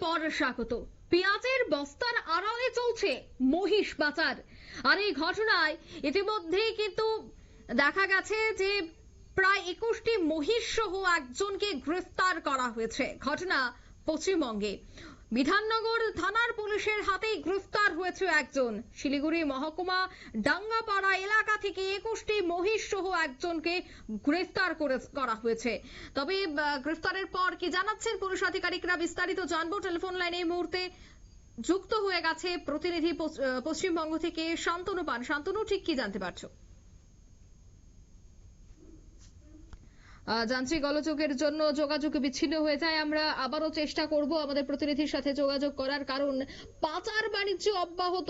পর স্বাগত। পেঁয়াজের বস্তার আড়ালে চলছে মহিষ পাচার। আর এই ঘটনায় ইতিমধ্যেই কিন্তু দেখা গেছে যে প্রায় 21টি মহিষ সহ একজনকে গ্রেফতার করা হয়েছে। ঘটনা পশ্চিমবঙ্গে বিধাননগর থানার পুলিশের হাতেই গ্রেফতার হয়েছে একজন। শিলিগুড়ি মহকুমা ডাঙ্গাপাড়া এলাকা থেকে 21টি মহিষ সহ একজনকে গ্রেফতার করা হয়েছে। তবে গ্রেফতারের পর কি জানাচ্ছেন পুলিশ আধিকারিকরা, বিস্তারিত জানবো। টেলিফোন লাইনে এই মুহূর্তে যুক্ত হয়ে গেছে প্রতিনিধি পশ্চিমবঙ্গ থেকে শান্তনু পান। শান্তনু, ঠিক কি জানতে পারছো? যান্ত্রিক গোলযোগের জন্য যোগাযোগ বিচ্ছিন্ন হয়ে যায়। আমরা আবারও চেষ্টা করব আমাদের প্রতিনিধির সাথে যোগাযোগ করার, কারণ পাচার বাণিজ্য অব্যাহত।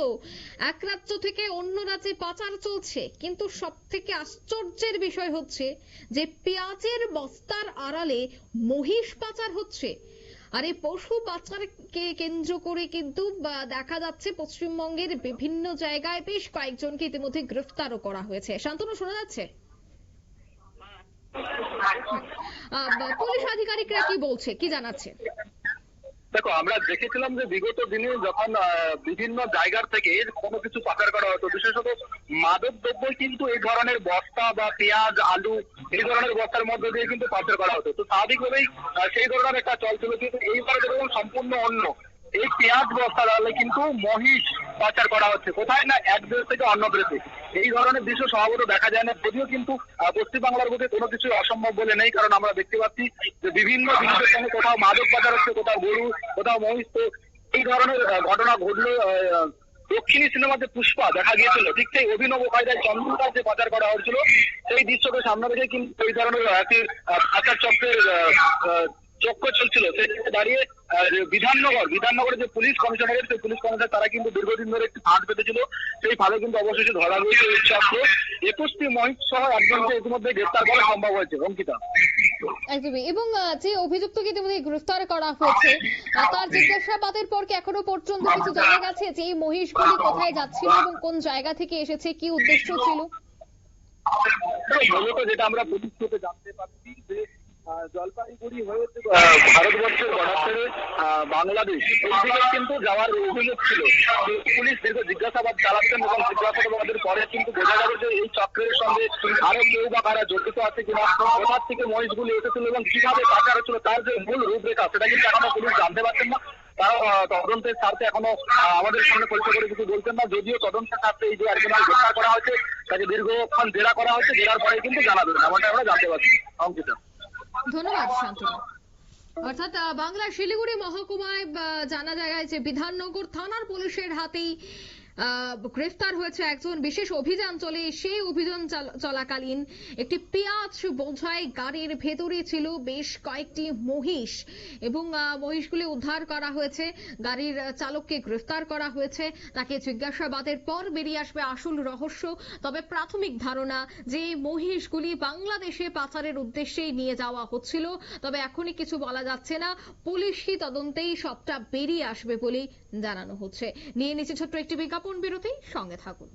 এক রাজ্য থেকে অন্য রাজ্যে পাচার চলছে, কিন্তু সবথেকে আশ্চর্যের বিষয় হচ্ছে যে পেঁয়াজের বস্তার আড়ালে মহিষ পাচার হচ্ছে। আর এই পশু পাচারকে কেন্দ্র করে কিন্তু দেখা যাচ্ছে পশ্চিমবঙ্গের বিভিন্ন জায়গায় বেশ কয়েকজনকে ইতিমধ্যে গ্রেফতারও করা হয়েছে। শান্তনু, শোনা যাচ্ছে? পুলিশ আধিকারিকরা কি বলছে, কি জানাচ্ছে? দেখো, আমরা দেখেছিলাম যে বিগত দিনে যখন বিভিন্ন জায়গার থেকে কোনো কিছু পাচার করা হতো, বিশেষত মাদক দ্রব্য, কিন্তু এই ধরনের বস্তা বা পেঁয়াজ, আলু এই ধরনের বস্তার মধ্যে দিয়ে কিন্তু পাচার করা হতো। তো স্বাভাবিকভাবেই সেই ধরনের একটা চল ছিল, কিন্তু এইবারে দেখুন সম্পূর্ণ অন্য। এই পেঁয়াজ বস্তা ডালে কিন্তু মহিষ পাচার করা হচ্ছে, কোথায় না এক দেশ থেকে অন্য দেশে। এই ধরনের দৃশ্য স্বভাবত দেখা যায় না, যদিও কিন্তু পশ্চিমবাংলার মধ্যে কোনো কিছু অসম্ভব বলে নেই, কারণ আমরা দেখতে পাচ্ছি যে বিভিন্ন জিনিসের সঙ্গে কোথাও মাদক পাচার হচ্ছে, কোথাও গরু, কোথাও মহিষ। তো এই ধরনের ঘটনা ঘটলে দক্ষিণী সিনেমাতে পুষ্পা দেখা গিয়েছিল, ঠিক সেই অভিনব কায়দায় চন্দ্রকার যে পাচার করা হয়েছিল, সেই দৃশ্যকে সামনে রেখে কিন্তু এই ধরনের পাচার চক্রের চক্র চলছিল। সেক্ষেত্রে দাঁড়িয়ে বিধাননগরের যে পুলিশ কমিশনারেট, সেই পুলিশ কমিশনার তারা কিন্তু দীর্ঘদিন ধরে একটি ফাঁদ পেতেছিল। সেই ফাঁদে কিন্তু অবশেষে ধরা রয়েছে এই চক্র। 21টি মহিষ সহ একজনকে ইতিমধ্যে গ্রেফতার করা সম্ভব হয়েছে। অঙ্কিতা, একদমই। এবং যে অভিযুক্তকে ইতিমধ্যে গ্রেফতার করা হয়েছে, তার জিজ্ঞাসাবাদের পর কি এখনো পর্যন্ত কিছু জানা গেছে যে এই মহিষগুলি কোথায় যাচ্ছিল এবং কোন জায়গা থেকে এসেছে, কি উদ্দেশ্য ছিল? মূলত যেটা আমরা পুলিশ থেকে জানতে পারছি যে জলপাইগুড়ি হয়ে ভারতবর্ষের বর্ডার ছেড়ে বাংলাদেশ এইদিকে কিন্তু যাওয়ার অভিযোগ ছিল। পুলিশ দীর্ঘ জিজ্ঞাসাবাদ চালাচ্ছেন এবং জিজ্ঞাসাবাদের পরে কিন্তু বোঝা যাবে যে এই চক্রের সঙ্গে আরো কেউ বা কারা জড়িত আছে কিনা, কোথা থেকে মহিষগুলি এসেছিল এবং কিভাবে পাচার হচ্ছিল, তার যে মূল রূপরেখা সেটা কিন্তু এখনো পুলিশ জানতে পারছেন না। তারা তদন্তের স্বার্থে এখনো আমাদের সামনে পরিচয় করে কিছু বলছেন না, যদিও তদন্তের স্বার্থে এই যে একজনকে গ্রেফতার করা হয়েছে তাকে দীর্ঘক্ষণ জেরা করা হচ্ছে, জেরার পরে কিন্তু জানা দেবেন, এমনটা আমরা জানতে পারছি। অঙ্কিতা, ধন্যবাদ শান্তনু। অর্থাৎ বাংলার শিলিগুড়ি মহকুমায় জানা যায় যে বিধাননগর থানার পুলিশের হাতেই গ্রেফতার হয়েছে একজন। বিশেষ অভিযান চলে, সেই অভিযান চলাকালীন একটি পেঁয়াজ বোঝাই গাড়ির ভেতরে ছিল বেশ কয়েকটি মহিষ এবং মহিষগুলি উদ্ধার করা হয়েছে। গাড়ির চালককে গ্রেফতার করা হয়েছে। তাকে জিজ্ঞাসাবাদের পর বেরিয়ে আসবে আসল রহস্য। তবে প্রাথমিক ধারণা যে মহিষগুলি বাংলাদেশে পাচারের উদ্দেশ্যেই নিয়ে যাওয়া হচ্ছিল। তবে এখনই কিছু বলা যাচ্ছে না, পুলিশি তদন্তেই সবটা বেরিয়ে আসবে বলেই জানানো হচ্ছে। নিয়ে নিচ্ছে ছোট্ট একটি বিজ্ঞাপন বিরতি, সঙ্গে থাকুন।